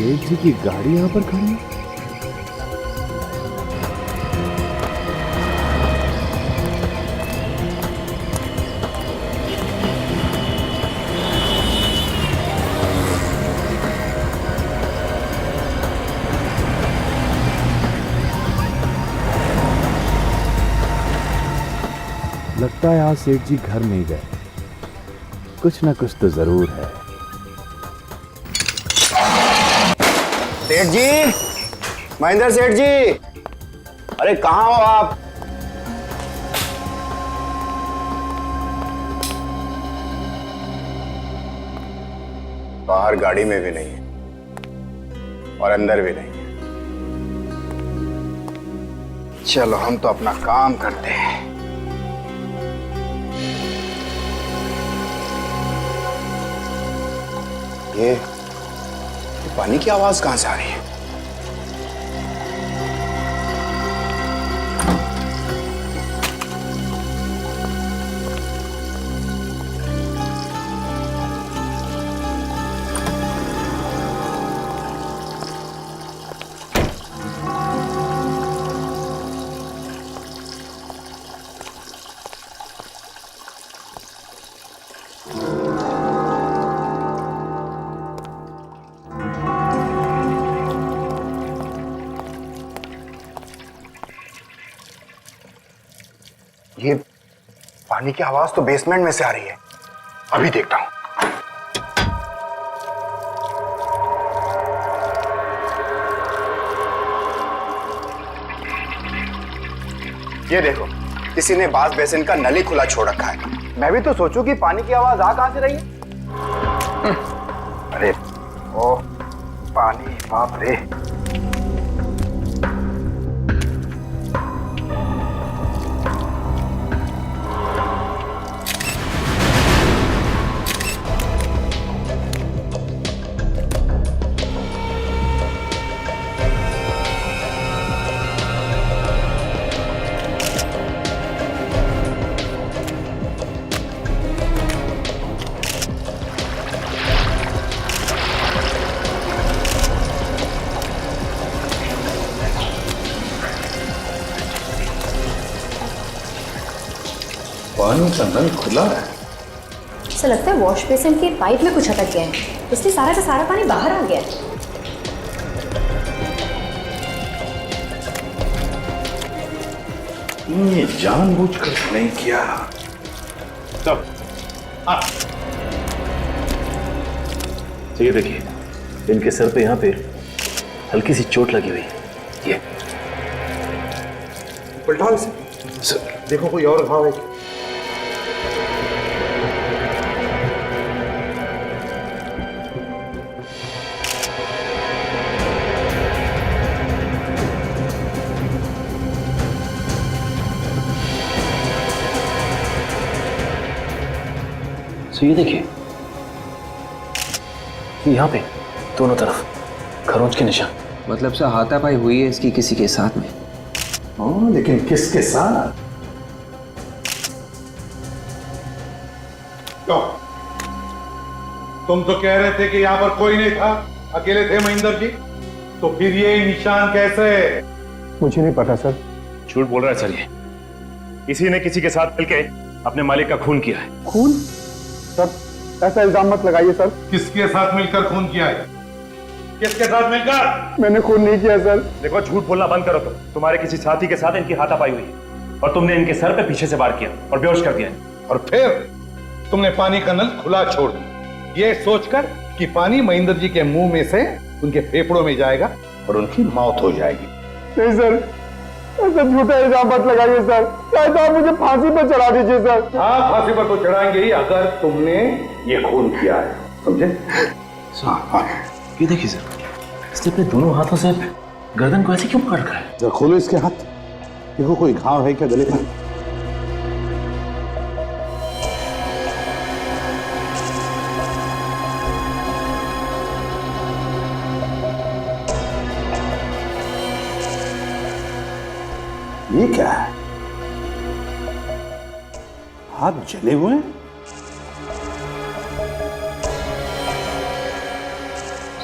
सेठ जी की गाड़ी यहां पर खड़ी है। लगता है आज सेठ जी घर नहीं गए, कुछ ना कुछ तो जरूर है। सेठ जी, महेंद्र सेठ जी, अरे कहाँ हो आप? बाहर गाड़ी में भी नहीं है और अंदर भी नहीं है। चलो हम तो अपना काम करते हैं। ये पानी की आवाज कहां से आ रही है? ये पानी की आवाज तो बेसमेंट में से आ रही है। अभी देखता हूं। ये देखो, किसी ने बाथ बेसिन का नली खुला छोड़ रखा है। मैं भी तो सोचूं कि पानी की आवाज आ कहां से रही है। अरे ओ पानी, बाप रे। पानी का नल खुला है। ऐसा लगता है वॉश बेसिन की पाइप में कुछ अटक गया है, इसलिए सारा का सारा पानी बाहर आ गया है। ये जानबूझकर नहीं किया। तब तो ये देखिए, इनके सर पे यहाँ पे हल्की सी चोट लगी हुई है। ये पलटाओ इसे, देखो कोई और घाव है क्या? तो ये देखिए, यहाँ पे दोनों तरफ खरोंच के निशान। मतलब से हाथापाई हुई है इसकी किसी के साथ में। हाँ, लेकिन किसके साथ? क्यों? तुम तो कह रहे थे कि यहाँ पर कोई नहीं था, अकेले थे महेंद्र जी, तो फिर ये निशान कैसे? मुझे नहीं पता सर। झूठ बोल रहा है सर, ये किसी ने किसी के साथ मिलके अपने मालिक का खून किया है। खून? सर ऐसा इल्जाम मत लगाइए सर। किसके साथ मिलकर खून किया है? किसके साथ मिलकर? मैंने खून नहीं किया सर। देखो, झूठ बोलना बंद करो। तुम्हारे किसी साथी के साथ इनकी हाथापाई हुई है और तुमने इनके सर पे पीछे से वार किया और बेहोश कर दिया। और फिर तुमने पानी का नल खुला छोड़ दिया, ये सोचकर कि पानी महेंद्र जी के मुंह में से उनके फेफड़ों में जाएगा और उनकी मौत हो जाएगी। नहीं सर, ऐसा झूठा इल्जाम मत लगाइए सर। चाहे तो आप मुझे फांसी पर चढ़ा दीजिए सर। हाँ, फांसी पर तो चढ़ाएंगे ही अगर तुमने ये खून किया है, समझे? हाँ, ये देखिए सर, इसने अपने दोनों हाथों से गर्दन को ऐसे क्यों पकड़ रखा है? जरा खोलो इसके हाथ, देखो कोई घाव है क्या गले पर? ये क्या है? हाथ जले हुए हैं?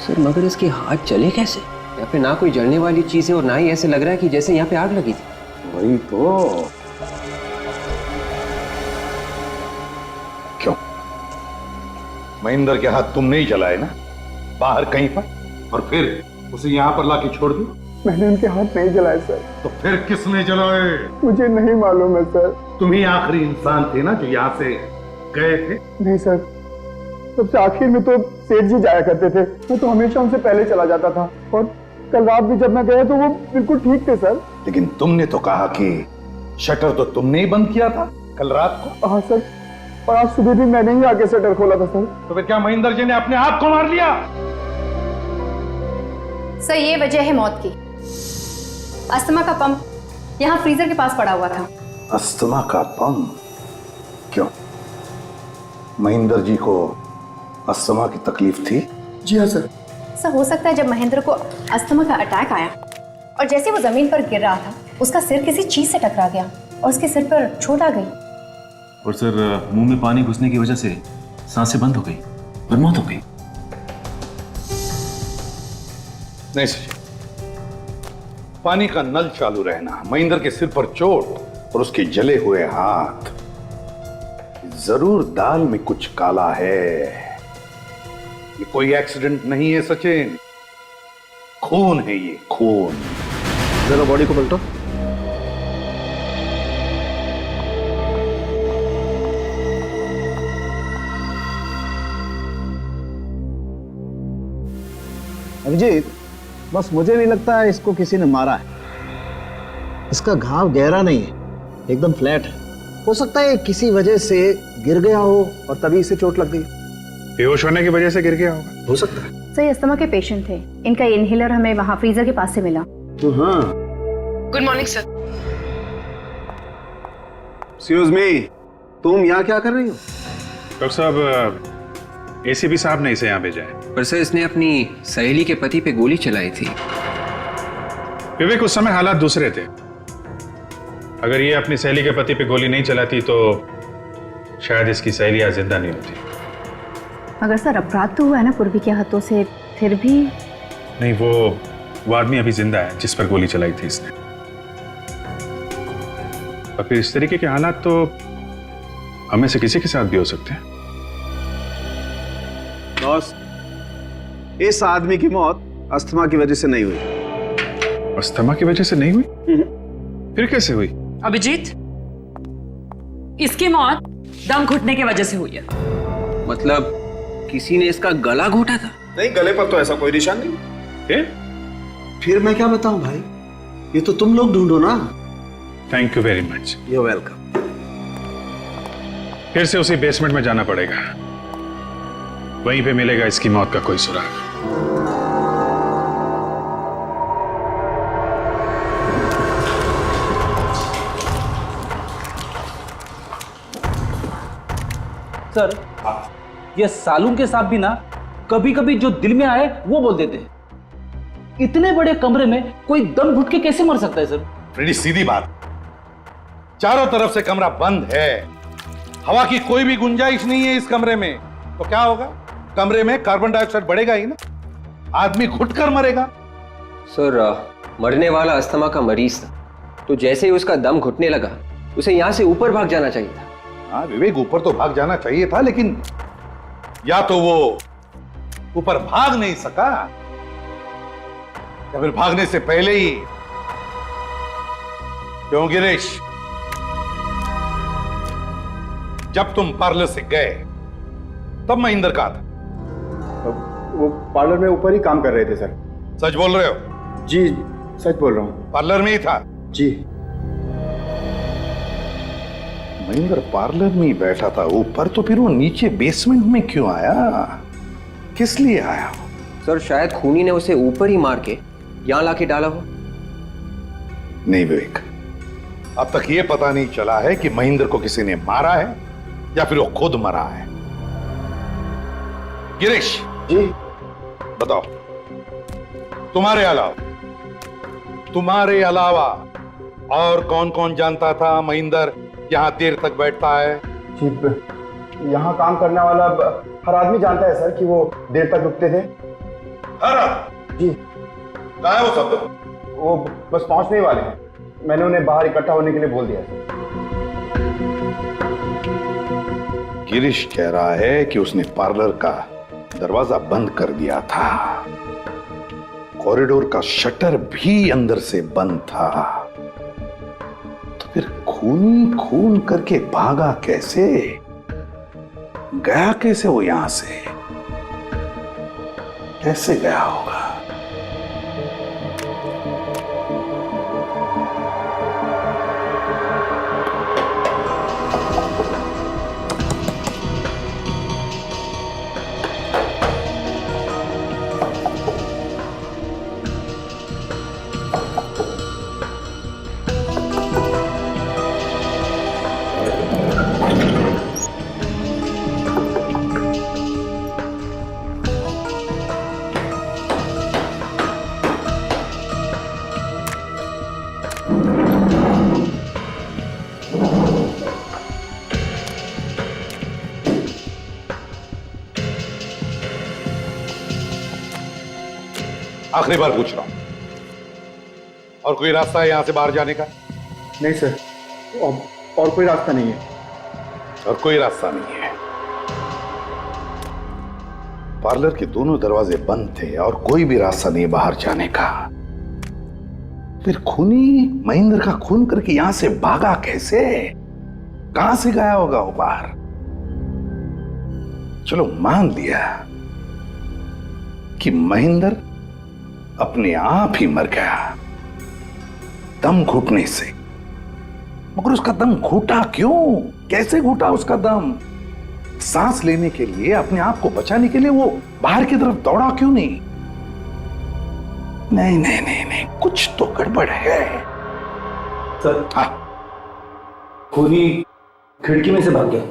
सर मगर इसके हाथ चले कैसे? यहाँ पे ना कोई जलने वाली चीज है और ना ही ऐसे लग रहा है कि जैसे यहाँ पे आग लगी थी। वही तो। क्यों महेंद्र के हाथ तुमने ही जलाए ना, बाहर कहीं पर, और फिर उसे यहाँ पर लाके छोड़ दिया? मैंने उनके हाथ नहीं जलाए सर। तो फिर किसने जलाए? मुझे नहीं मालूम है सर। तुम ही आखिरी इंसान थे ना जो यहाँ से गए थे? नहीं सर, सबसे आखिर में तो सेठ जी जाया करते थे, मैं तो हमेशा उनसे पहले चला जाता था, और कल रात भी जब मैं गया तो वो बिल्कुल ठीक थे सर। लेकिन तुमने तो कहा कि शटर तो तुमने ही बंद किया था कल रात को। हाँ सर, और आज सुबह भी मैंने ही आके शटर खोला था सर। तो फिर क्या महेंद्र जी ने अपने आप को मार लिया? सर ये वजह है मौत की। अस्थमा का पंप यहाँ फ्रीजर के पास पड़ा हुआ था। अस्थमा का पंप? क्यों, महेंद्र जी को अस्थमा की तकलीफ थी? जी हाँ सर। सर हो सकता है जब महेंद्र को अस्थमा का अटैक आया और जैसे वो जमीन पर गिर रहा था, उसका सिर किसी चीज से टकरा गया और उसके सिर पर चोट आ गई। और सर मुंह में पानी घुसने की वजह से सांसें बंद हो गई और मौत हो गई। नहीं सर, पानी का नल चालू रहना, महेंद्र के सिर पर चोट और उसके जले हुए हाथ, जरूर दाल में कुछ काला है। ये कोई एक्सीडेंट नहीं है सचिन, खून है ये, खून। जरा बॉडी को पलटो। अभिजीत, बस मुझे नहीं लगता है इसको किसी ने मारा है। इसका घाव गहरा नहीं है, एकदम फ्लैट है। हो सकता है किसी वजह से गिर गया हो और तभी इसे चोट लग गई। बेहोश होने की वजह से गिर गया होगा। हो सकता है। सर ये अस्थमा के पेशेंट थे, इनका इनहेलर हमें वहाँ फ्रीजर के पास से मिला। तो हाँ। Good morning sir. Excuse me, तुम यहाँ क्या कर रही हो? डॉक्टर साहब, एसीपी साहब ने इसे यहाँ भेजा है। पर सर इसने अपनी सहेली के पति पे गोली चलाई थी। विवेक, उस समय हालात दूसरे थे। अगर ये अपनी सहेली के पति पे गोली नहीं चलाती तो शायद इसकी सहेली आज जिंदा नहीं होती। मगर सर अपराध तो हुआ है ना पूर्वी के हाथों से, फिर भी। नहीं, वो आदमी अभी जिंदा है जिस पर गोली चलाई थी इसने। और फिर इस तरीके के हालात तो हमें से किसी के साथ भी हो सकते हैं। बॉस, इस आदमी की मौत अस्थमा की वजह से नहीं हुई। अस्थमा की वजह से नहीं हुई? फिर कैसे हुई? अभिजीत, इसकी मौत दम घुटने की वजह से हुई है। मतलब किसी ने इसका गला घोटा था? नहीं, गले पर तो ऐसा कोई निशान नहीं। फिर मैं क्या बताऊं भाई, ये तो तुम लोग ढूंढो ना। Thank you very much. You welcome. फिर से उसी बेसमेंट में जाना पड़ेगा, वहीं पे मिलेगा इसकी मौत का कोई सुराग। सर, ये सालून के साहब भी ना कभी कभी जो दिल में आए वो बोल देते हैं। इतने बड़े कमरे में कोई दम घुट के कैसे मर सकता है सर? फ्रेडी, सीधी बात, चारों तरफ से कमरा बंद है, हवा की कोई भी गुंजाइश नहीं है इस कमरे में, तो क्या होगा? कमरे में कार्बन डाइऑक्साइड बढ़ेगा ही ना, आदमी घुटकर मरेगा। सर मरने वाला अस्थमा का मरीज था, तो जैसे ही उसका दम घुटने लगा उसे यहाँ से ऊपर भाग जाना चाहिए था। हाँ विवेक, ऊपर तो भाग जाना चाहिए था, लेकिन या तो वो ऊपर भाग नहीं सका या फिर भागने से पहले ही। क्यों गिरीश, जब तुम पार्लर से गए तब महेंद्र कहाँ था? वो पार्लर में ऊपर ही काम कर रहे थे सर। सच बोल रहे हो? जी सच बोल रहा हूँ। पार्लर में ही था? जी। महेंद्र पार्लर में ही बैठा था ऊपर, तो फिर वो नीचे बेसमेंट में क्यों आया? किस लिए आया? सर शायद खूनी ने उसे ऊपर ही मार के यहां लाके डाला हो। नहीं विवेक, अब तक ये पता नहीं चला है कि महेंद्र को किसी ने मारा है या फिर वो खुद मरा है। गिरीश जी बताओ, तुम्हारे अलावा और कौन कौन जानता था महेंद्र यहां देर तक बैठता है? जी, यहाँ काम करने वाला हर आदमी जानता है सर कि वो देर तक रुकते थे। जी कहाँ है वो सब लोग? वो बस पहुंचने ही वाले हैं। मैंने उन्हें बाहर इकट्ठा होने के लिए बोल दिया है। गिरीश कह रहा है कि उसने पार्लर का दरवाजा बंद कर दिया था, कॉरिडोर का शटर भी अंदर से बंद था, तो फिर खूनी खून करके भागा कैसे? गया कैसे वो यहां से? कैसे गया होगा? आखिरी बार पूछ रहा हूं, और कोई रास्ता है यहां से बाहर जाने का? नहीं सर, और कोई रास्ता नहीं है। और कोई रास्ता नहीं है। पार्लर के दोनों दरवाजे बंद थे और कोई भी रास्ता नहीं बाहर जाने का। फिर खूनी महेंद्र का खून करके यहां से भागा कैसे? कहां से गया होगा वो बाहर? चलो मान लिया कि महेंद्र अपने आप ही मर गया दम घुटने से, मगर उसका दम घुटा क्यों? कैसे घुटा उसका दम? सांस लेने के लिए, अपने आप को बचाने के लिए वो बाहर की तरफ दौड़ा क्यों नहीं? नहीं नहीं नहीं नहीं, कुछ तो गड़बड़ है। सर, हाँ, खूनी खिड़की में से भाग गया।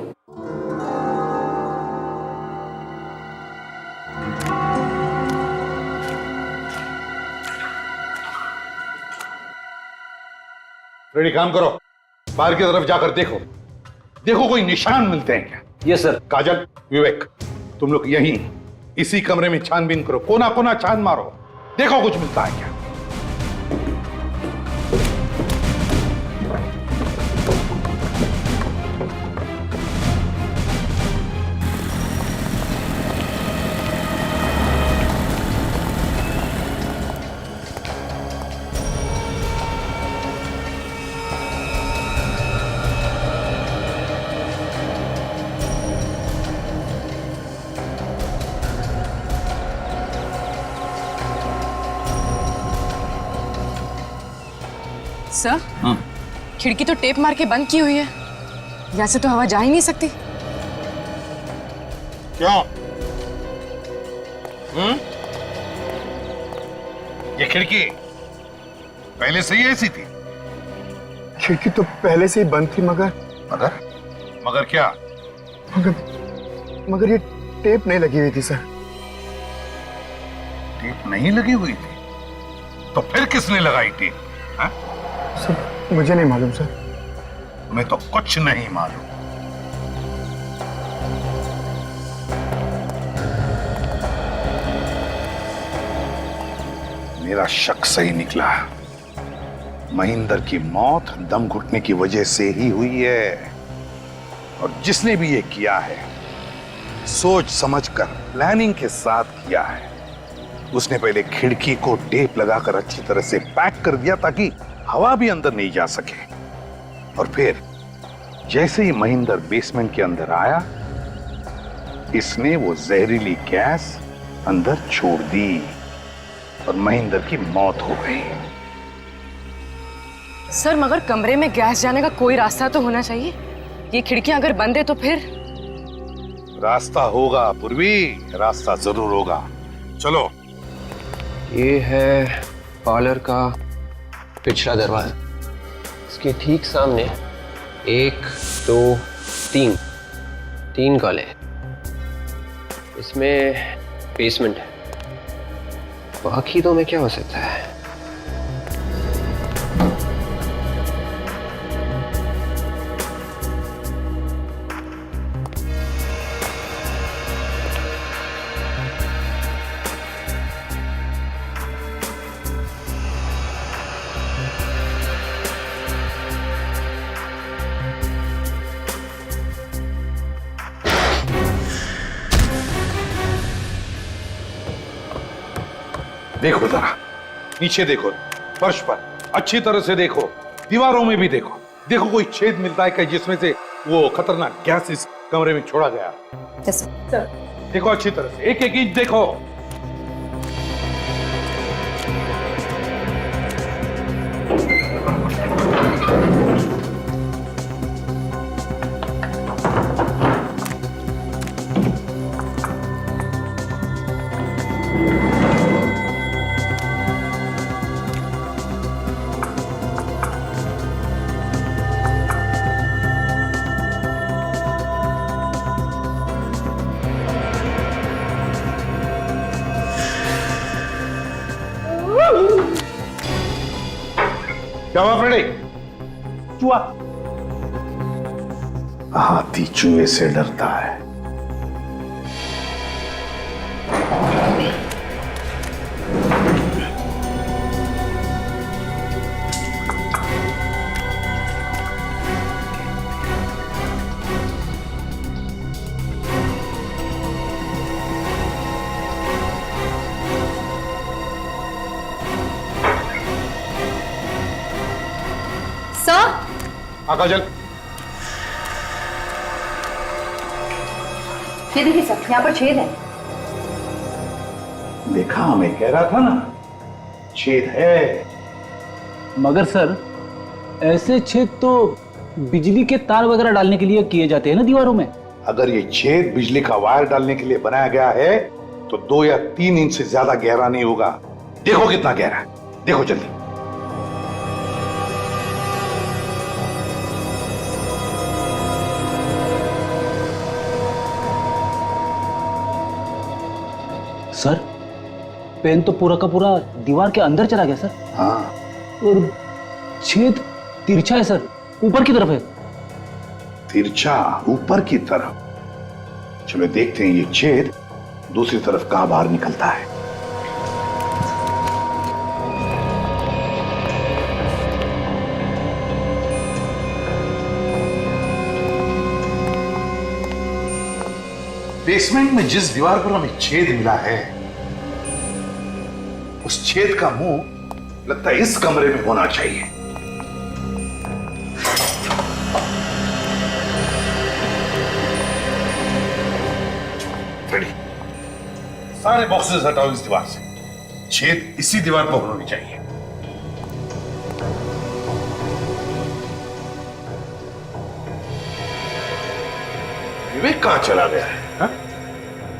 रेडी, काम करो, बाहर की तरफ जाकर देखो, देखो कोई निशान मिलते हैं क्या? Yes sir. काजल, विवेक, तुम लोग यहीं इसी कमरे में छानबीन करो, कोना कोना छान मारो, देखो कुछ मिलता है क्या। सर, खिड़की तो टेप मार के बंद की हुई है, यहाँ से तो हवा जा ही नहीं सकती। क्यों? ये खिड़की पहले से ही ऐसी थी? खिड़की तो पहले से ही बंद थी, मगर मगर क्या? मगर ये टेप नहीं लगी हुई थी सर। टेप नहीं लगी हुई थी? तो फिर किसने लगाई टेप? हाँ? सर मुझे नहीं मालूम सर। मैं तो कुछ नहीं मालूम। मेरा शक सही निकला, महेंद्र की मौत दम घुटने की वजह से ही हुई है, और जिसने भी ये किया है सोच समझकर प्लानिंग के साथ किया है। उसने पहले खिड़की को टेप लगाकर अच्छी तरह से पैक कर दिया ताकि हवा भी अंदर नहीं जा सके, और फिर जैसे ही महेंद्र बेसमेंट के अंदर आया, इसने वो जहरीली गैस अंदर छोड़ दी और महेंद्र की मौत हो गई। सर, मगर कमरे में गैस जाने का कोई रास्ता तो होना चाहिए। ये खिड़कियां अगर बंद है तो फिर? रास्ता होगा पूर्वी, रास्ता जरूर होगा। चलो। ये है पार्लर का पिछला दरवाजा, इसके ठीक सामने 1 2 3 कॉले, इसमें बेसमेंट है। बाकी दो में क्या हो सकता है? देखो जरा, नीचे देखो, फर्श पर अच्छी तरह से देखो, दीवारों में भी देखो। देखो कोई छेद मिलता है क्या जिसमें से वो खतरनाक गैस इस कमरे में छोड़ा गया? सर। देखो अच्छी तरह से, एक एक इंच देखो। क्या हुआ फ्रेडी? चूहा। हाथी चूहे से डरता है। काजल, ये देखिए सर, यहाँ पर छेद है। देखा, मैं कह रहा था ना, छेद है। मगर सर, ऐसे छेद तो बिजली के तार वगैरह डालने के लिए किए जाते हैं ना दीवारों में। अगर ये छेद बिजली का वायर डालने के लिए बनाया गया है तो 2 या 3 इंच से ज्यादा गहरा नहीं होगा। देखो कितना गहरा है, देखो जल्दी। सर, पेन तो पूरा का पूरा दीवार के अंदर चला गया सर। हाँ, और छेद तिरछा है सर, ऊपर की तरफ है। तिरछा ऊपर की तरफ? चलो देखते हैं ये छेद दूसरी तरफ कहां बाहर निकलता है। बेसमेंट में जिस दीवार पर हमें छेद मिला है, उस छेद का मुंह लगता है इस कमरे में होना चाहिए। रेडी, सारे बॉक्सेस हटाओ इस दीवार से। छेद इसी दीवार पर होनी चाहिए। विवेक कहां चला गया है? हा?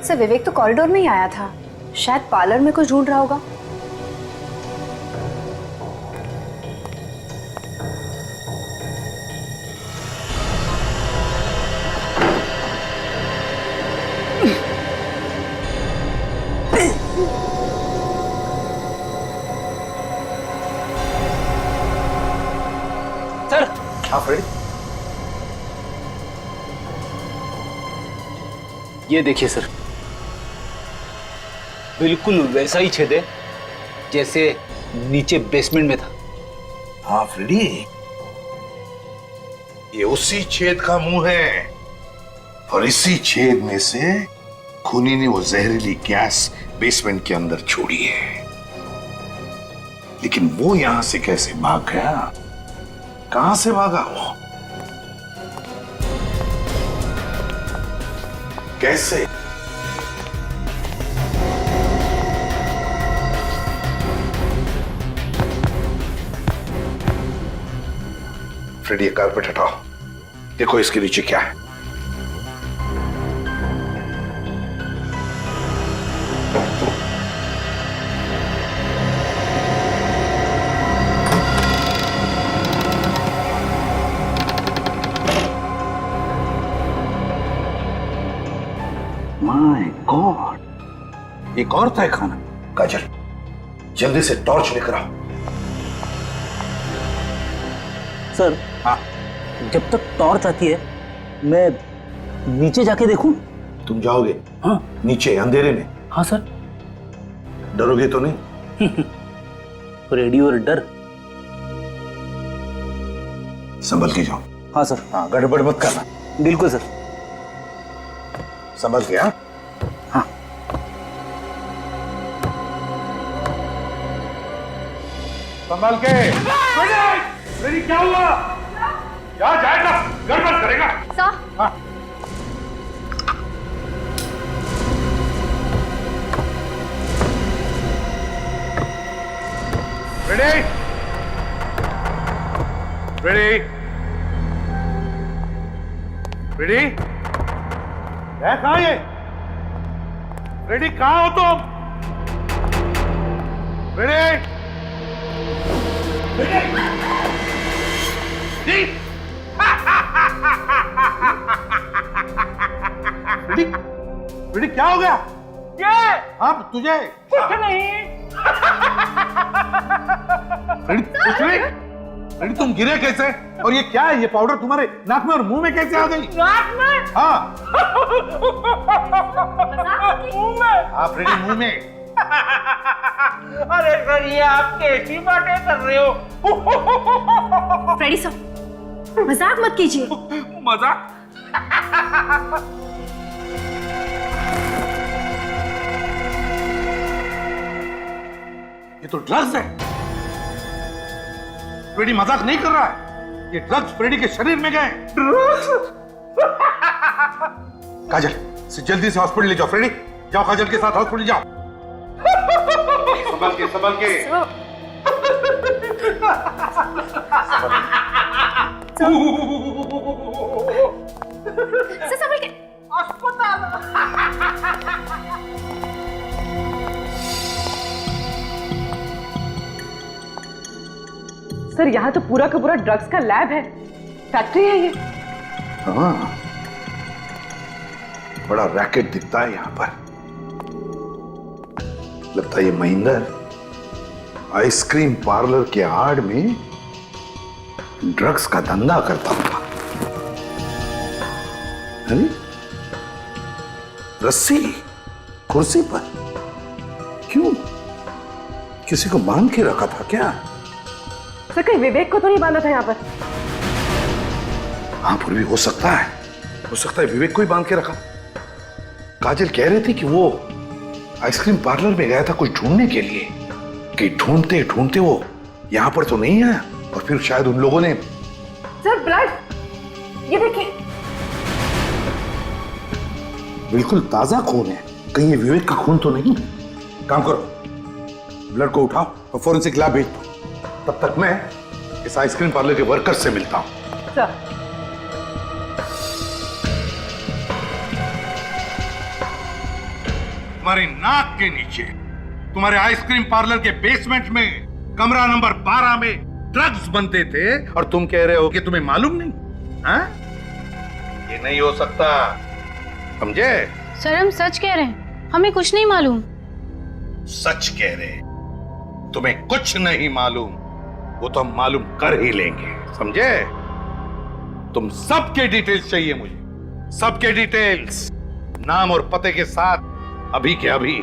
सर, विवेक तो कॉरिडोर में ही आया था, शायद पार्लर में कुछ ढूंढ रहा होगा। सर। हाँ फ्रेडी, ये देखिए सर, बिल्कुल वैसा ही छेद है जैसे नीचे बेसमेंट में था। हाँ फ्रेडी, ये उसी छेद का मुंह है और इसी छेद में से खूनी ने वो जहरीली गैस बेसमेंट के अंदर छोड़ी है। लेकिन वो यहां से कैसे भाग गया? कहां से भागा वो? कैसे? फ्रेडी, ये कारपेट हटाओ, देखो इसके नीचे क्या है। माय गॉड, एक और था खाना। काजल, जल्दी से टॉर्च लेकर आओ। सर, हाँ, जब तक टॉर्च आती है मैं नीचे जाके देखूं? तुम जाओगे? हाँ। नीचे अंधेरे में? हाँ सर। डरोगे तो नहीं? रेडियो और डर। संभल के जाओ। हाँ सर। हाँ, गड़बड़ मत करना। बिल्कुल सर। संभल के। हाँ, संभाल के। फ्रेडी क्या हुआ? क्या जाएगा? गड़बड़ करेगा। सर। हाँ। फ्रेडी, फ्रेडी, फ्रेडी, है कहाँ ये? फ्रेडी कहाँ हो तुम? फ्रेडी, फ्रेडी, फ्रेडी, फ्रेडी क्या हो गया? अब तुझे कुछ नहीं। फ्रेडी कुछ नहीं? फ्रेडी तुम गिरे कैसे? और ये क्या है? ये पाउडर तुम्हारे नाक में और मुंह में कैसे आ गई? नाक में? हाँ। मुंह में? हाँ फ्रेडी मुंह में। अरे सर ये आप कैसी बातें कर रहे हो? फ्रेडी सर, मजाक मत कीजिए। मजाक? ये तो ड्रग्स है। फ्रेडी मजाक नहीं कर रहा है। ये ड्रग्स फ्रेडी के शरीर में गए। काजल जल्दी से हॉस्पिटल ले जाओ। फ्रेडी जाओ, काजल के साथ हॉस्पिटल जाओ। संभाल के, संभाल के। संभाल के। सर यहाँ तो पूरा का पूरा ड्रग्स का लैब है, फैक्ट्री है ये। हाँ, बड़ा रैकेट दिखता है यहाँ पर। लगता है ये महेंद्र आइसक्रीम पार्लर के आड़ में ड्रग्स का धंधा करता होगा। अरे रस्सी कुर्सी पर क्यों? किसी को बांध के रखा था क्या? सर कहीं विवेक को तो नहीं बांधा था यहाँ पर? हाँ पूर्वी हो सकता है, विवेक को ही बांध के रखा। काजल कह रही थी कि वो आइसक्रीम पार्लर में गया था कुछ ढूंढने के लिए, कि ढूंढते ढूंढते वो यहां पर तो नहीं आया, और फिर शायद उन लोगों ने। सर ब्लड, ये देखिए। बिल्कुल ताजा खून है, कहीं ये विवेक का खून तो नहीं? काम करो, ब्लड को उठाओ और फोरेंसिक लैब भेज दो। तब तक मैं इस आइसक्रीम पार्लर के वर्कर से मिलता हूं। सर तुम्हारी नाक के नीचे, तुम्हारे आइसक्रीम पार्लर के बेसमेंट में कमरा नंबर 12 में ड्रग्स बनते थे, और तुम कह रहे हो कि तुम्हें मालूम नहीं? हाँ? ये नहीं हो सकता, समझे? सर हम सच कह रहे हैं, हमें कुछ नहीं मालूम। सच कह रहे, तुम्हें कुछ नहीं मालूम, वो तो हम मालूम कर ही लेंगे, समझे? तुम सबके डिटेल्स चाहिए मुझे, सबके डिटेल्स, नाम और पते के साथ, अभी के अभी।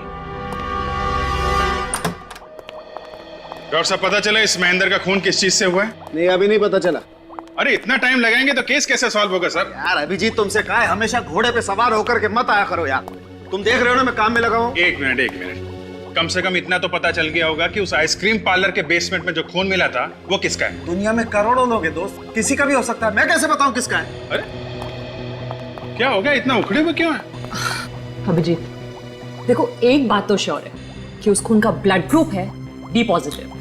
डॉक्टर साहब पता चला इस महेंद्र का खून किस चीज से हुआ है? नहीं अभी नहीं पता चला। अरे इतना टाइम लगाएंगे तो केस कैसे सॉल्व होगा सर? यार अभिजीत तुमसे कहा है हमेशा घोड़े पे सवार होकर के मत आया करो यार। तुम देख रहे हो ना मैं काम में लगा हूं। एक मिनट, कम से कम इतना तो पता चल गया होगा कि उस आइसक्रीम पार्लर के बेसमेंट में जो खून मिला था वो किसका है? दुनिया में करोड़ों लोग हैं दोस्त, किसी का भी हो सकता है, मैं कैसे बताऊं किसका है? अरे क्या हो गया, इतना उखड़े हुए क्यों है? अभिजीत देखो, एक बात तो श्योर है कि उस खून का ब्लड ग्रुप है B positive.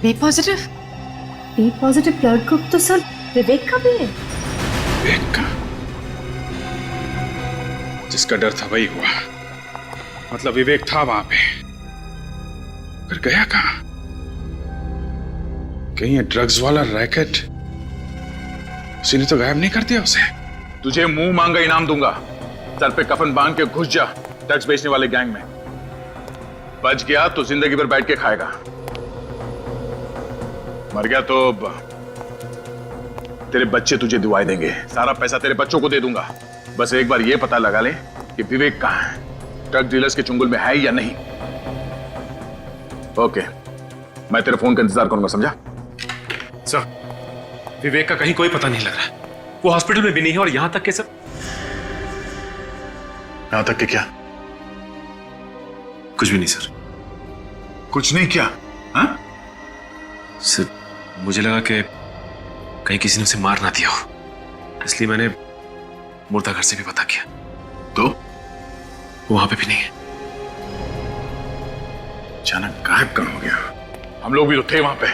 B positive? B positive blood group तो सर विवेक का भी है। विवेक का? जिसका डर था वही हुआ, मतलब विवेक था वहां पे, फिर गया कहां? कहीं ये ड्रग्स वाला रैकेट उसी ने तो गायब नहीं कर दिया उसे? तुझे मुंह मांगा इनाम दूंगा, सर पे कफन बांध के घुस जा ड्रग्स बेचने वाले गैंग में। बच गया तो जिंदगी भर बैठ के खाएगा, मर गया तो तेरे बच्चे तुझे दुआएं देंगे, सारा पैसा तेरे बच्चों को दे दूंगा। बस एक बार ये पता लगा ले कि विवेक कहां है, ड्रग डीलर्स के चुंगल में है या नहीं। ओके, मैं तेरे फोन का इंतजार करूंगा, समझा? सर विवेक का कहीं कोई पता नहीं लग रहा, वो हॉस्पिटल में भी नहीं है, और यहां तक के सब। यहां तक के क्या? कुछ भी नहीं सर। कुछ नहीं क्या? हाँ? सिर्फ मुझे लगा कि कहीं किसी ने उसे मार ना दिया हो, इसलिए मैंने मुर्दा घर से भी पता किया, तो वहां पे भी नहीं है। अचानक गायब कहाँ हो गया? हम लोग भी तो थे वहां पे।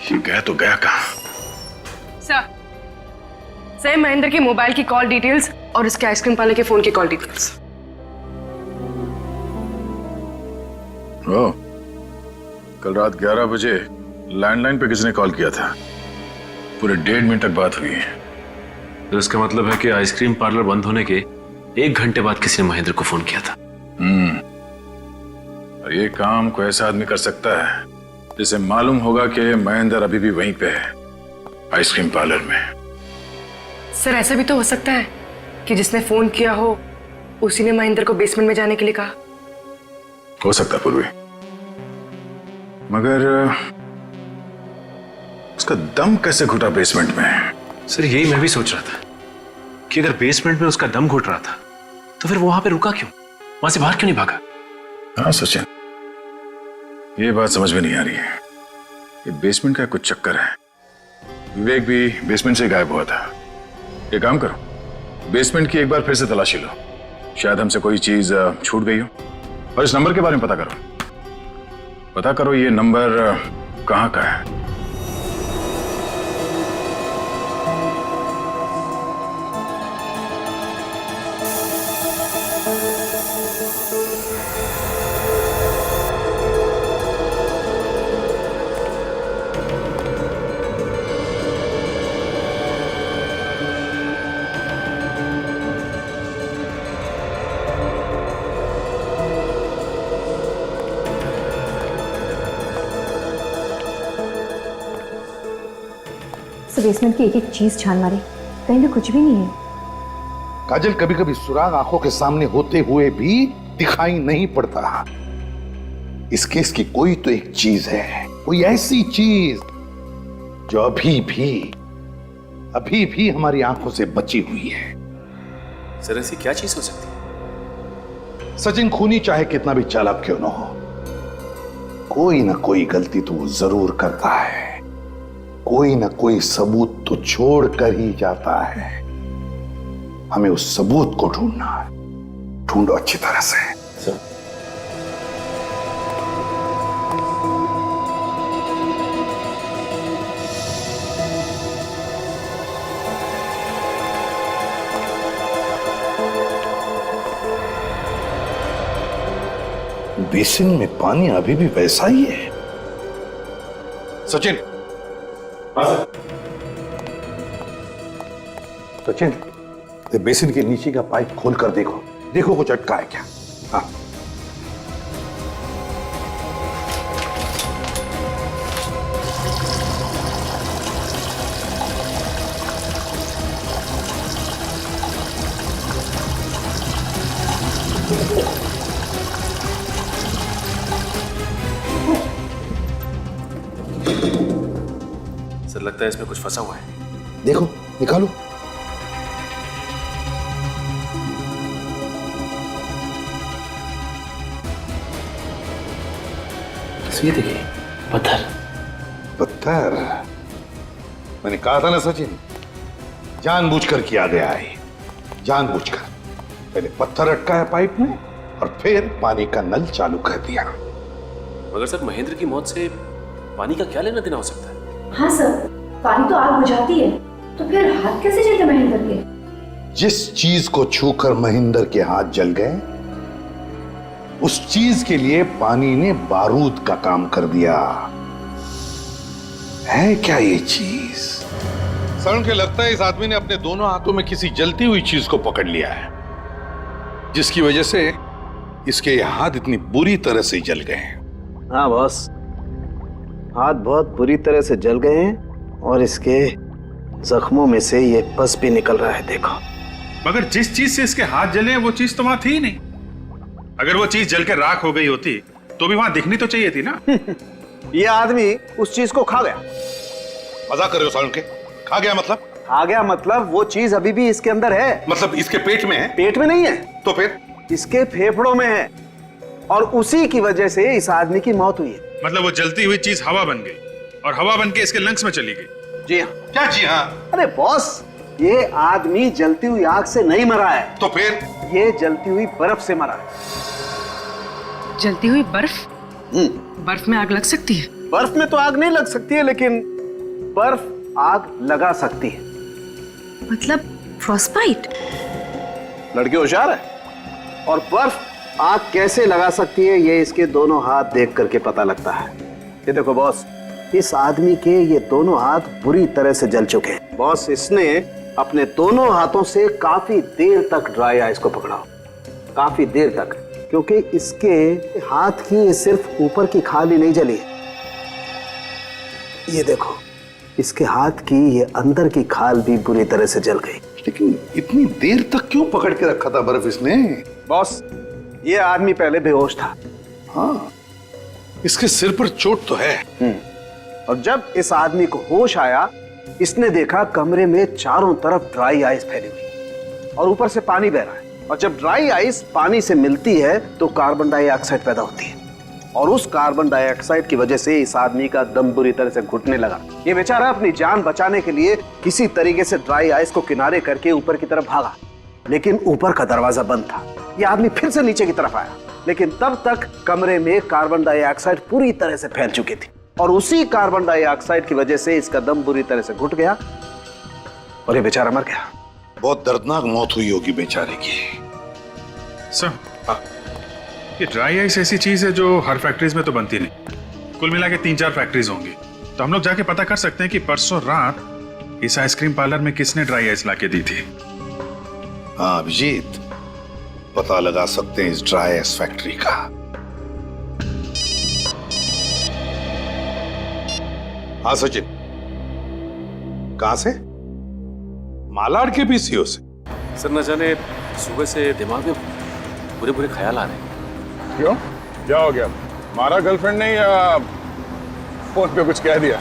ये गया तो गया कहाँ? सर महेंद्र के मोबाइल की कॉल डिटेल्स और उसके आइसक्रीम पार्लर के फोन की कॉल डिटेल्स। ओ, कल रात 11 बजे लैंडलाइन पे किसने कॉल किया था? पूरे 1.5 मिनट तक बात हुई है। तो इसका मतलब है कि आइसक्रीम पार्लर बंद होने के 1 घंटे बाद किसी ने महेंद्र को फोन किया था। और ये काम कोई ऐसा आदमी कर सकता है जिसे मालूम होगा कि महेंद्र अभी भी वहीं पे है, आइसक्रीम पार्लर में। सर ऐसा भी तो हो सकता है कि जिसने फोन किया हो उसी ने महेंद्र को बेसमेंट में जाने के लिए कहा। हो सकता पूर्वी, मगर उसका दम कैसे घुटा बेसमेंट में? सर यही मैं भी सोच रहा था कि अगर बेसमेंट में उसका दम घुट रहा था तो फिर वो वहां पे रुका क्यों, वहां से बाहर क्यों नहीं भागा? हाँ सचिन, ये बात समझ में नहीं आ रही है। ये बेसमेंट का कुछ चक्कर है। विवेक भी बेसमेंट से गायब हुआ था। ये काम करो, बेसमेंट की एक बार फिर से तलाशी लो, शायद हमसे कोई चीज छूट गई हो। और इस नंबर के बारे में पता करो ये नंबर कहाँ का है। बेसमेंट की एक एक चीज छान मारी, कहीं भी कुछ भी नहीं है। काजल, कभी कभी सुराग आंखों के सामने होते हुए भी दिखाई नहीं पड़ता। इस केस की कोई तो एक चीज है, कोई ऐसी चीज जो अभी भी हमारी आंखों से बची हुई है। सर ऐसी क्या चीज हो सकती है? सचिन, खूनी चाहे कितना भी चालाक क्यों ना हो, कोई ना कोई गलती तो वो जरूर करता है। कोई ना कोई सबूत तो छोड़ कर ही जाता है। हमें उस सबूत को ढूंढना है। ढूंढो अच्छी तरह से। सर बेसिन में पानी अभी भी वैसा ही है। सचिन, सचिन, बेसिन के नीचे का पाइप खोल कर देखो कुछ अटका है क्या? हाँ। सर लगता है इसमें कुछ फंसा हुआ है। देखो, निकालो। ये देखिए, पत्थर। मैंने कहा था ना सचिन, जानबूझकर किया गया है। जानबूझकर पहले पत्थर अटका है पाइप में और फिर पानी का नल चालू कर दिया। मगर सर महेंद्र की मौत से पानी का क्या लेना देना हो सकता है? हाँ सर, पानी तो आग बुझाती है, तो फिर हाथ कैसे जलते महेंद्र के? जिस चीज को छूकर महेंद्र के हाथ जल गए, उस चीज के लिए पानी ने बारूद का काम कर दिया। है क्या ये चीज? सर के लगता है इस आदमी ने अपने दोनों हाथों में किसी जलती हुई चीज को पकड़ लिया है, जिसकी वजह से इसके हाथ इतनी बुरी तरह से जल गए हैं। हाँ बॉस, हाथ बहुत बुरी तरह से जल गए हैं और इसके जख्मों में से ये पस भी निकल रहा है। देखो, मगर जिस चीज से इसके हाथ जले हैं वो चीज तो वहां थी ही नहीं। अगर वो चीज जल के राख हो गई होती तो भी वहां दिखनी तो चाहिए थी ना। ये आदमी उस चीज को खा गया। मजाक कर रहे हो सालुंके के? खा गया मतलब? खा गया मतलब वो चीज अभी भी इसके अंदर है। मतलब इसके पेट में है? पेट में नहीं है तो फिर? इसके फेफड़ों में है। और उसी की वजह से इस आदमी की मौत हुई है। मतलब वो जलती हुई चीज हवा बन गई और हवा बन के इसके लंग्स में चली गई। जी हाँ। क्या जी हाँ? अरे बॉस, ये आदमी जलती हुई आग से नहीं मरा है। तो फिर? ये जलती हुई बर्फ से मरा है। जलती हुई बर्फ? बर्फ में आग लग सकती है? बर्फ में तो आग नहीं लग सकती है, लेकिन बर्फ आग लगा सकती है। मतलब फ्रॉस्टबाइट? लड़के होशियार है। और बर्फ आग कैसे लगा सकती है ये इसके दोनों हाथ देख करके पता लगता है। ये देखो बॉस, इस आदमी के ये दोनों हाथ बुरी तरह से जल चुके हैं। बॉस, इसने अपने दोनों हाथों से काफी देर तक ड्राई आइस को पकड़ा, काफी देर तक, क्योंकि इसके हाथ की सिर्फ ऊपर की खाल ही नहीं जली है। ये देखो, इसके हाथ की ये अंदर की खाल भी बुरी तरह से जल गई। लेकिन इतनी देर तक क्यों पकड़ के रखा था बर्फ इसने? बॉस, ये आदमी पहले बेहोश था। हाँ, इसके सिर पर चोट तो है। और जब इस आदमी को होश आया, इसने देखा कमरे में चारों तरफ ड्राई आइस फैली हुई और ऊपर से पानी बह रहा है। और जब ड्राई आइस पानी से मिलती है तो कार्बन डाइऑक्साइड पैदा होती है, और उस कार्बन डाइऑक्साइड की वजह से इस आदमी का दम बुरी तरह से घुटने लगा। ये बेचारा अपनी जान बचाने के लिए किसी तरीके से ड्राई आइस को किनारे करके ऊपर की तरफ भागा, लेकिन ऊपर का दरवाजा बंद था। ये आदमी फिर से नीचे की तरफ आया, लेकिन तब तक कमरे में कार्बन डाइऑक्साइड पूरी तरह से फैल चुकी थी, और उसी कार्बन डाइऑक्साइड की वजह से इसका दम बुरी तरह से घुट गया और ये बेचारा मर गया। बहुत दर्दनाक मौत हुई होगी बेचारे की। सर, ये ड्राई आइस ऐसी चीज है जो हर फैक्ट्रीज में तो बनती नहीं। कुल मिला के 3-4 फैक्ट्रीज होंगी। तो हम लोग जाके पता कर सकते हैं कि परसों रात इस आइसक्रीम पार्लर में किसने ड्राई आइस लाके दी थी। हाँ अभिजीत, पता लगा सकते हैं इस ड्राई आइस फैक्ट्री का। हाँ सचिन, कहां से? मालाड के पीसीओ से। सर न जाने सुबह से दिमाग में बुरे बुरे ख्याल आ रहे हैं। क्यों, क्या हो गया? मारा गर्लफ्रेंड ने या फोन पे कुछ कह दिया?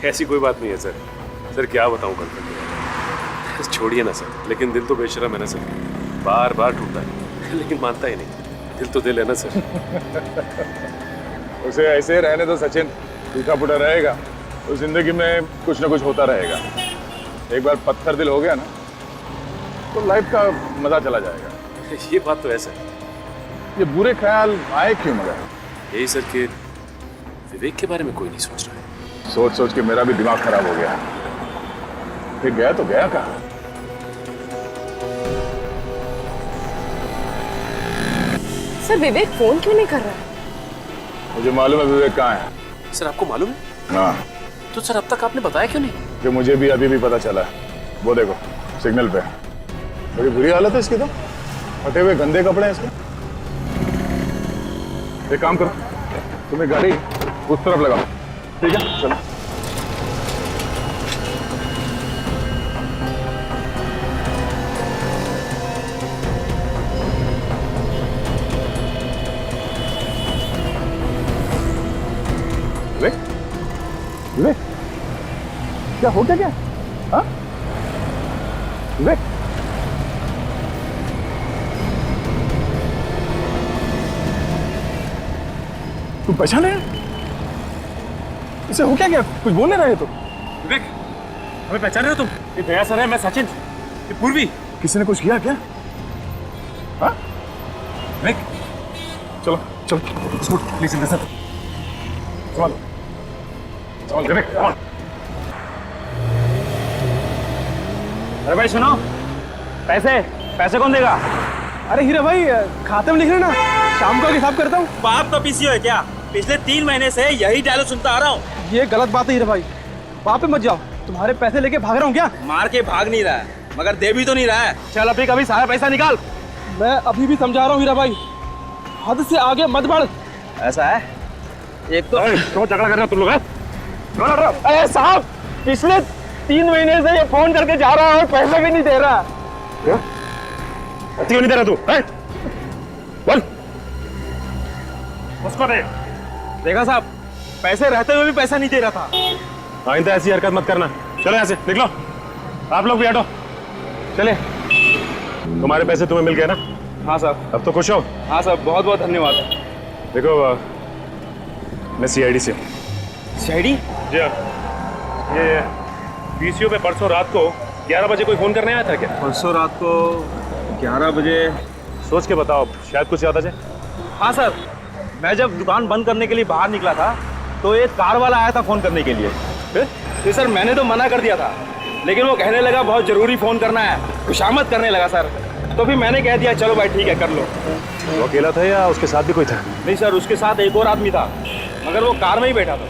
ऐसी कोई बात नहीं है सर। सर क्या बताऊं गर्लफ्रेंड को, छोड़िए ना सर। लेकिन दिल तो बेशरम है ना सर, बार बार टूटता है लेकिन मानता ही नहीं। दिल तो दिल है ना सर। उसे ऐसे रहने दो सचिन, टूटा फूटा रहेगा तो जिंदगी में कुछ ना कुछ होता रहेगा। एक बार पत्थर दिल हो गया ना तो लाइफ का मजा चला जाएगा। ये बात तो है सर। ये बुरे ख्याल आए क्यों मगर? यही सर कि विवेक के बारे में कोई नहीं सोच रहा है। सोच सोच के मेरा भी दिमाग खराब हो गया। फिर गया तो गया कहाँ? सर विवेक फोन क्यों नहीं कर रहा है? मुझे मालूम है विवेक कहाँ है। सर आपको मालूम है? हाँ। तो सर अब तक आपने बताया क्यों नहीं? कि मुझे भी अभी भी पता चला। वो देखो सिग्नल पे। बड़ी बुरी हालत है इसकी, तो फटे हुए गंदे कपड़े हैं इसके। एक काम करो, तुम्हें गाड़ी उस तरफ लगाओ, ठीक है? चलो। विवेक, विवेक, क्या हो गया? हाँ विवेक, तुम पहचाने? इसे हो क्या? कुछ बोल नहीं रहे तो? विवेक, हमें पहचान रहे हो तुम? ये दया सर है, मैं सचिन, ये पूर्वी। किसी ने कुछ किया क्या? हाँ विवेक, चलो चलो स्कूट प्लीज इन सर। संभालो संभाल विवेक, संभाल। अरे भाई सुनो, पैसे कौन देगा? अरे हीरा भाई, खाते में लिख रहे ना, शाम को हिसाब करता हूँ। बाप का पीसीओ है क्या? पिछले 3 महीने से यही डायलॉग सुनता आ रहा हूँ। ये गलत बात है हीरा भाई, बाप पे मत जाओ। तुम्हारे पैसे लेके भाग रहा हूँ क्या? मार के भाग नहीं रहा है, मगर दे भी तो नहीं रहा है। चल अभी कभी सारा पैसा निकाल। मैं अभी भी समझा रहा हूँ हीरा भाई, हद से आगे मत बढ़। ऐसा है? एक तो क्यों झगड़ा कर रहे हो तुम लोग? अरे साहब, पिछले 3 महीने से ये फोन करके जा रहा है और पैसे भी नहीं दे रहा। क्यों नहीं दे रहा तू? बोल। उसको दे। देखा साहब, पैसे रहते हुए भी पैसा नहीं दे रहा था। आइंदा ऐसी हरकत मत करना। चलो यहाँ से निकलो। आप लोग भी हटो। चले। तुम्हारे पैसे तुम्हें मिल गए ना? हाँ सर। अब तो खुश हो? हाँ सर, बहुत बहुत धन्यवाद। देखो मैं सीआईडी से। सीआईडी? जी हाँ। ये पीसीओ पे परसों रात को 11 बजे कोई फोन करने आया था क्या? परसों रात को 11 बजे? सोच के बताओ, शायद कुछ याद आ जाए। हाँ सर, मैं जब दुकान बंद करने के लिए बाहर निकला था तो एक कार वाला आया था फोन करने के लिए। फिर सर मैंने तो मना कर दिया था, लेकिन वो कहने लगा बहुत जरूरी फोन करना है, खुशामद करने लगा सर। तो फिर मैंने कह दिया चलो भाई ठीक है कर लो। वो अकेला था या उसके साथ भी कोई था? नहीं सर, उसके साथ एक और आदमी था, मगर वो कार में ही बैठा था।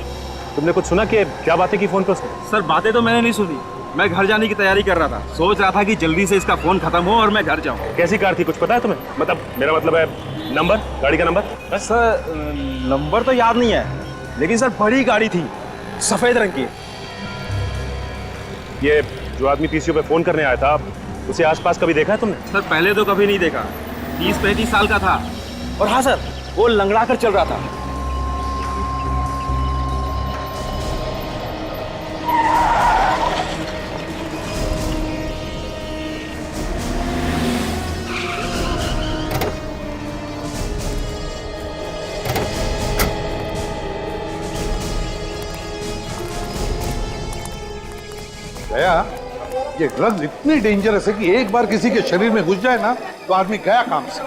तुमने कुछ सुना कि क्या बातें की फोन पे उसने? सर बातें तो मैंने नहीं सुनी, मैं घर जाने की तैयारी कर रहा था, सोच रहा था कि जल्दी से इसका फोन खत्म हो और मैं घर जाऊं। कैसी कार थी कुछ पता है तुम्हें? मतलब मेरा मतलब है नंबर, गाड़ी का नंबर? सर नंबर तो याद नहीं है, लेकिन सर बड़ी गाड़ी थी, सफेद रंग की। ये जो आदमी पीसीओ पे फोन करने आया था, उसे आसपास कभी देखा है तुमने? सर पहले तो कभी नहीं देखा, 30-35 साल का था, और हाँ सर वो लंगड़ा कर चल रहा था। गया, ये ड्रग्स इतनी डेंजरस है कि एक बार किसी के शरीर में घुस जाए ना तो आदमी गया काम से।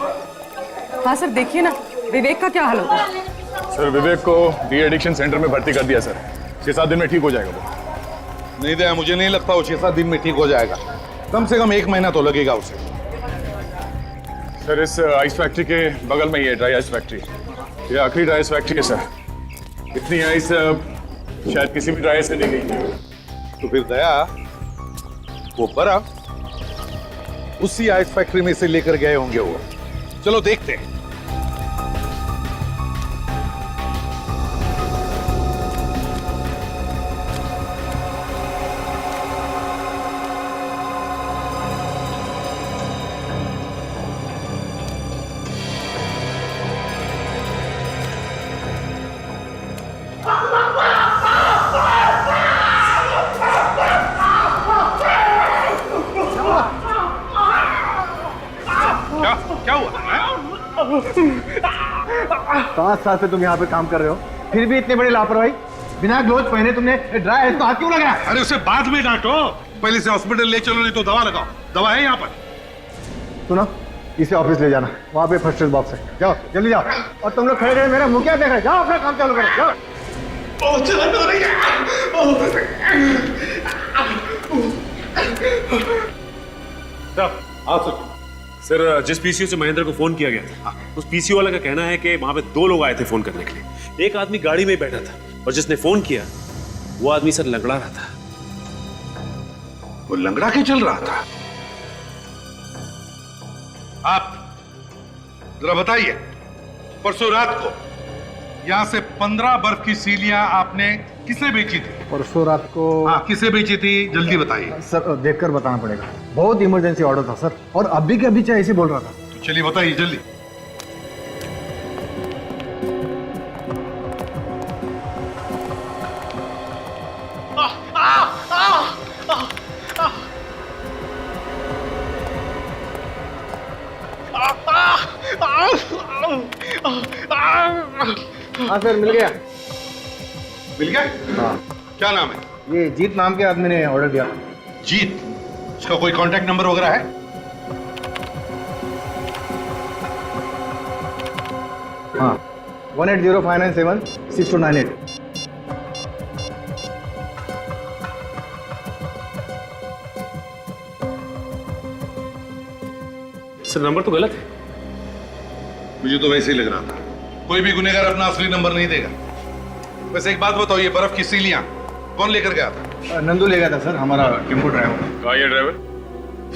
हाँ सर, देखिए ना विवेक का क्या हाल होगा। सर विवेक को डी एडिक्शन सेंटर में भर्ती कर दिया सर, 6-7 दिन में ठीक हो जाएगा वो। नहीं दया, मुझे नहीं लगता वो 6-7 दिन में ठीक हो जाएगा, कम से कम 1 महीना तो लगेगा उसे। सर इस आइस फैक्ट्री के बगल में ही है ड्राई आइस फैक्ट्री, ये आखिरी ड्राई आइस फैक्ट्री है सर। इतनी आइस शायद किसी भी ड्राई आइस से नहीं गई। तो फिर दया वो बर्फ उसी आइस फैक्ट्री में से लेकर गए होंगे वो। चलो देखते हैं। क्या हुआ? 5 साल से तुम यहाँ पे काम कर रहे हो, फिर भी इतनी बड़ी लापरवाही। बिना ग्लोव्स पहने तुमने ड्राई आइस को हाथ क्यों लगाया? अरे उसे बाद में डांटो, पहले से हॉस्पिटल ले चलो, नहीं तो दवा लगाओ। दवा है यहाँ पर। सुनो, इसे ऑफिस ले जाना, वहाँ पे फर्स्ट एड बॉक्स है। जाओ जल्दी जाओ। और तुम लोग खड़े खड़े मेरा मुंह क्या देख रहे? जाओ अपना काम चालू करो, जाओ। सर जिस पीसीओ से महेंद्र को फोन किया गया था, उस पीसीओ वाला का कहना है कि वहां पे 2 लोग आए थे फोन करने के लिए। एक आदमी गाड़ी में ही बैठा था और जिसने फोन किया वो आदमी सर लंगड़ा रहा था। वो लंगड़ा के चल रहा था? आप जरा बताइए, परसों रात को यहां से 15 बर्फ की सीलियां आपने किसे बेची थी? परसों रात को? हाँ, किसे बेची थी जल्दी बताइए। सर देखकर बताना पड़ेगा, बहुत इमरजेंसी ऑर्डर था सर, और अभी के अभी चाहे ऐसे बोल रहा था। तो चलिए बताइए जल्दी। हाँ सर मिल गया। मिल गया? हाँ। क्या नाम है? ये जीत नाम के आदमी ने ऑर्डर दिया। जीत? इसका कोई कांटेक्ट नंबर वगैरह है? हाँ 1805976298। सर नंबर तो गलत है। मुझे तो वैसे ही लग रहा था, कोई भी गुनहगार अपना असली नंबर नहीं देगा। वैसे एक बात बताओ, ये बर्फ की सीलियां कौन लेकर गया था? नंदू ले गया था सर, हमारा टेम्पो ड्राइवर। कहाँ ये ड्राइवर?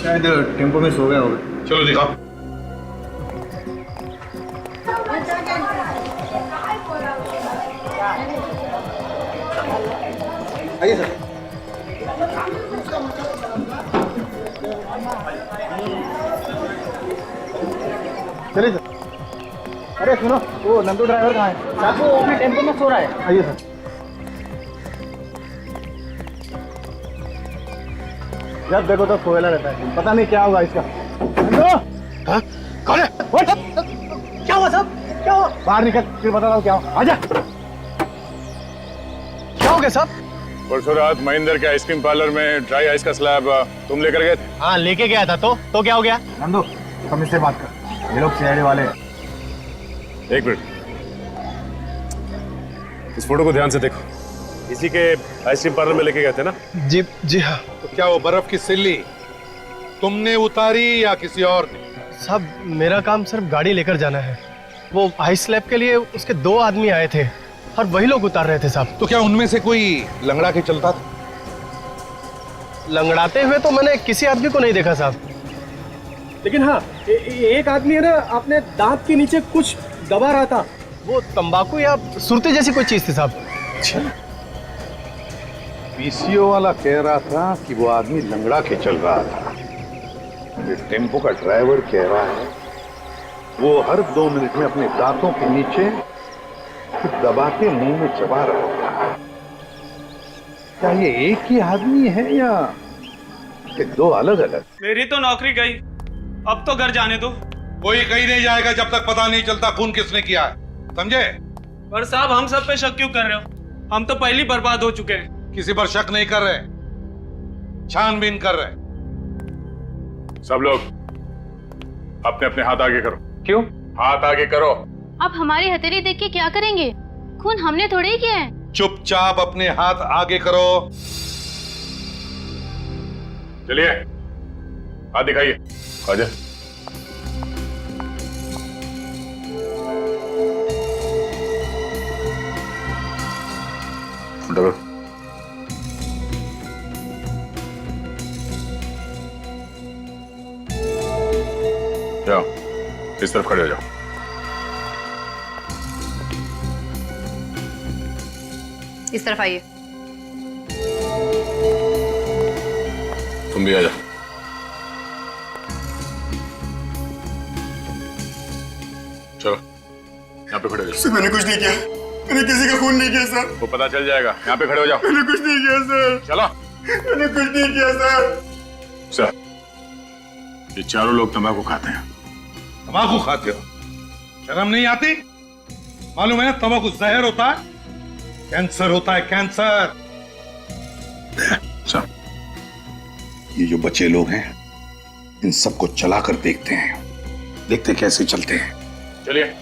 शायद टेम्पो में सो गया होगा। चलो दिखाओ। आइए सर। चलिए सर। अरे सुनो, वो नंदू ड्राइवर कहाँ है? साहब वो अपने टेम्पो में सो रहा है। आइए सर। जब देखो तो सोएला रहता है, पता नहीं क्या होगा इसका। नंदू! हाँ? कौन है? क्या हुआ साहब? क्या हुआ? बाहर निकल, फिर बता रहा हूँ क्या हुआ। आजा। क्या हो गया साहब? परसों रात महेंद्र के आइसक्रीम पार्लर में ड्राई आइस का स्लैब तुम लेकर गए थे? हाँ लेके गया था, तो क्या हो गया? नंदू तुम इससे बात कर, ये लोग सीआईडी वाले हैं। एक मिनट, इस फोटो को ध्यान से देखो। इसी के आइसक्रीम पार्लर में लेके गए थे ना? जी हाँ। तो क्या वो बर्फ की सिल्ली तुमने उतारी या किसी और ने? साहब मेरा काम सिर्फ गाड़ी लेकर जाना है। वो आइस स्लैब के लिए उसके 2 आदमी आए थे और वही लोग उतार रहे थे साहब। तो क्या उनमें से कोई लंगड़ा के चलता था? लंगड़ाते हुए तो मैंने किसी आदमी को नहीं देखा साहब। लेकिन हाँ एक आदमी है ना, अपने दांत के नीचे कुछ दबा रहा था। वो तंबाकू या सुरती जैसी कोई चीज थी साहब। अच्छा, पीसीओ वाला कह रहा था कि वो आदमी लंगड़ा के चल रहा था। ये टेम्पो का ड्राइवर कह रहा है वो हर 2 मिनट में अपने दांतों के नीचे कुछ दबा के मुंह में चबा रहा था। क्या ये एक ही आदमी है या कि 2 अलग अलग? मेरी तो नौकरी गई, अब तो घर जाने दो। कोई कहीं नहीं जाएगा जब तक पता नहीं चलता खून किसने किया है, समझे? पर साहब हम सब पे शक क्यों कर रहे हो? हम तो पहले ही बर्बाद हो चुके हैं। किसी पर शक नहीं कर रहे, छानबीन कर रहे। सब लोग अपने अपने हाथ आगे करो। क्यों? हाथ आगे करो। आप हमारी हथेली देख के क्या करेंगे? खून हमने थोड़े ही किया है। चुपचाप अपने हाथ आगे करो। चलिए हाथ दिखाइए। आजा। डरो। जाओ, इस तरफ खड़े हो जाओ। इस तरफ आइए। तुम भी आ जाओ। चलो यहाँ पे खड़े हो जाओ। मैंने कुछ नहीं किया, मैंने किसी का खून नहीं किया सर। वो पता चल जाएगा, यहाँ पे खड़े हो जाओ। मैंने कुछ नहीं किया सर। चलो। मैंने कुछ नहीं किया सर। सर, ये चारों लोग तंबाकू खाते हैं। तंबाकू खाते हो? शर्म नहीं आती? मालूम है तंबाकू जहर होता है, कैंसर होता है, कैंसर। सर, ये जो बच्चे लोग हैं इन सबको चला कर देखते हैं, देखते कैसे चलते हैं। चलिए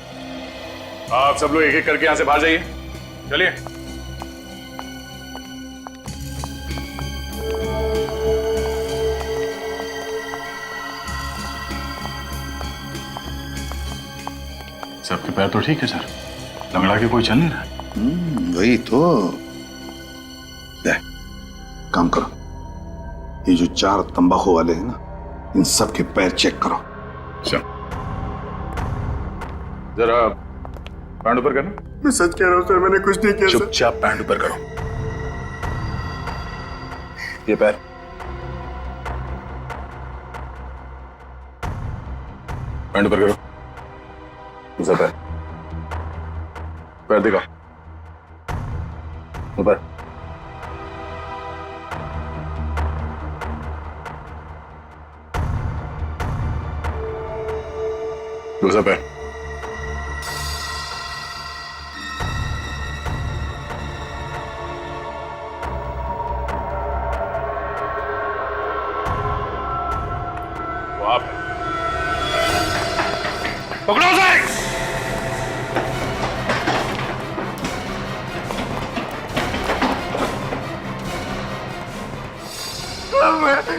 आप सब लोग एक एक करके यहां से बाहर जाइए। चलिए। सबके पैर तो ठीक है सर, लंगड़ा के कोई चल नहीं रहा। वही तो। काम करो, ये जो 4 तंबाकू वाले हैं ना, इन सब के पैर चेक करो। जरा पैंट ऊपर करना। मैं सच कह रहा हूँ सर, मैंने कुछ नहीं किया। चुपचाप पैंट ऊपर करो। ये पैर। पैंट ऊपर करो। दूसरा पैर। पैर दिखाओ ऊपर। दूसरा पैर। वो आप पकड़ो उसे।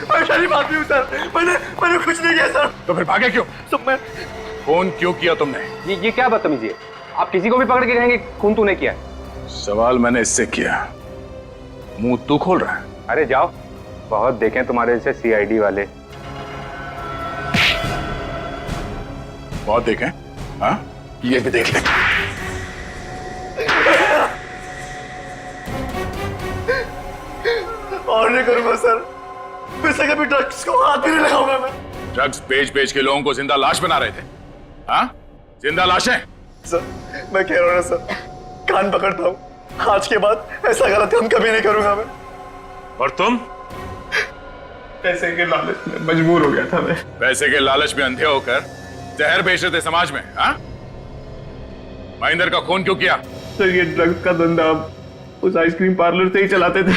मैं शरीफ आदमी हूँ सर, मैंने कुछ नहीं किया सर। तो फिर भागे क्यों? सब मैं फोन क्यों किया तुमने? ये क्या बदतमीजी है? आप किसी को भी पकड़ के कहेंगे खून तूने किया है? सवाल मैंने इससे किया, मुंह तू खोल रहा है। अरे जाओ, बहुत देखें तुम्हारे जैसे सीआईडी वाले। बहुत देखें? हाँ, ये भी देख ले। और नहीं करूंगा सर, वैसे कभी ड्रग्स को हाथ भी नहीं लगाऊंगा मैं। ड्रग्स बेच के लोगों को जिंदा लाश बना रहे थे। हाँ, जिंदा लाशें। सर मैं कह रहा हूँ ना सर, कान पकड़ता हूँ, आज के बाद ऐसा गलत काम कभी नहीं करूंगा मैं। और तुम? पैसे के लालच में मजबूर हो गया था मैं। पैसे के लालच में अंधे होकर जहर बेच रहे थे समाज में, हाँ? महेंद्र का खून क्यों किया? सर ये ड्रग्स का धंधा उस आइसक्रीम पार्लर से ही चलाते थे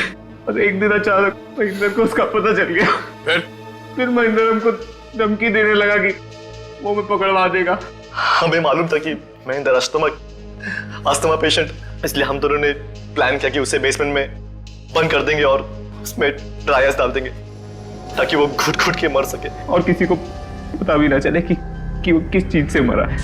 और एक दिन अचानक महेंद्र को उसका पता चल गया। फिर महेंद्र हमको धमकी देने लगा कि वो हमें पकड़वा देगा। हमें मालूम था कि महेंद्र अस्थमा पेशेंट, इसलिए हम दोनों ने प्लान किया कि उसे बेसमेंट में बंद कर देंगे और उसमें ड्रायर्स डाल देंगे ताकि वो घुट घुट के मर सके और किसी को पता भी ना चले कि वो किस चीज से मरा है।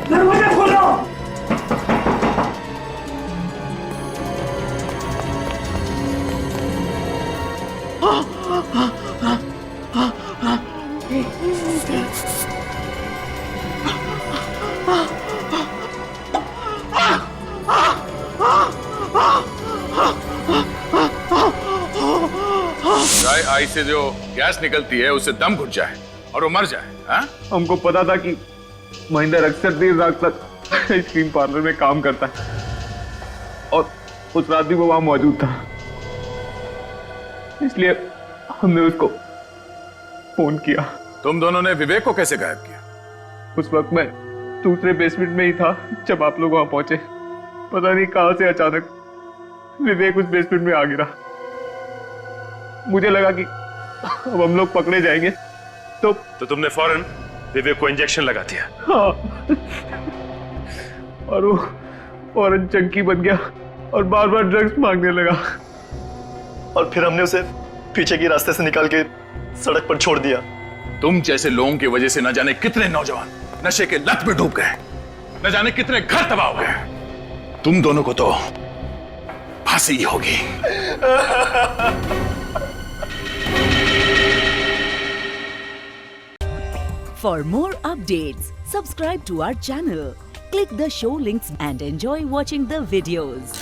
दरवाजा खोलो। ड्राई आई से जो गैस निकलती है उससे दम घुट जाए और वो मर जाए, हाँ? हमको पता था कि महेंद्र अक्सर देर रात तक आइसक्रीम पार्लर में काम करता है और उस रात भी वो वहां मौजूद था, इसलिए हमने उसको फोन किया। तुम दोनों ने विवेक को कैसे गायब किया? उस वक्त मैं दूसरे बेसमेंट में ही था जब आप लोग वहां पहुंचे। पता नहीं कहां से अचानक विवेक उस बेसमेंट में आ गिरा। मुझे लगा कि अब हम लोग पकड़े जाएंगे, तो तुमने फौरन विवेक को इंजेक्शन लगा दिया। हाँ। और वो फौरन चंकी बन गया और बार बार ड्रग्स मांगने लगा। और फिर हमने उसे पीछे की रास्ते से निकाल के सड़क पर छोड़ दिया। तुम जैसे लोगों की वजह से न जाने कितने नौजवान नशे के लत में डूब गए, न जाने कितने घर तबाह हो गए। तुम दोनों को तो फांसी होगी। For more updates, subscribe to our channel, click the show links and enjoy watching the videos.